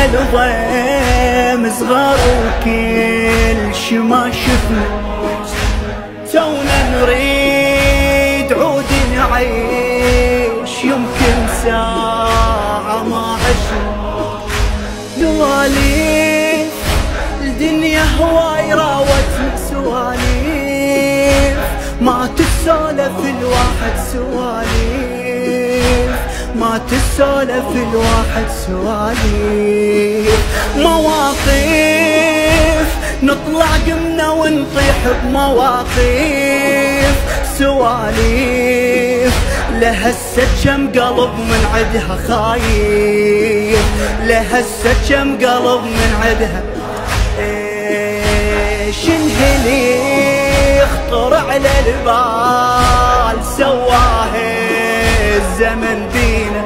الضيم صغار وكل شي ما شفنا، تونا نريد عود نعيش يمكن ساعة ما عشنا. سواليف الدنيا هواي راوتنا سواليف، ما تسولف الواحد سواليف، ما تسولف الواحد سواليف. مواقف نطلع قمنا ونطيح بمواقف، سواليف لهسه كم قلب من عدها خايف، لهسه كم قلب من عدها. شنهلي يخطر على البال سواه الزمن بينا،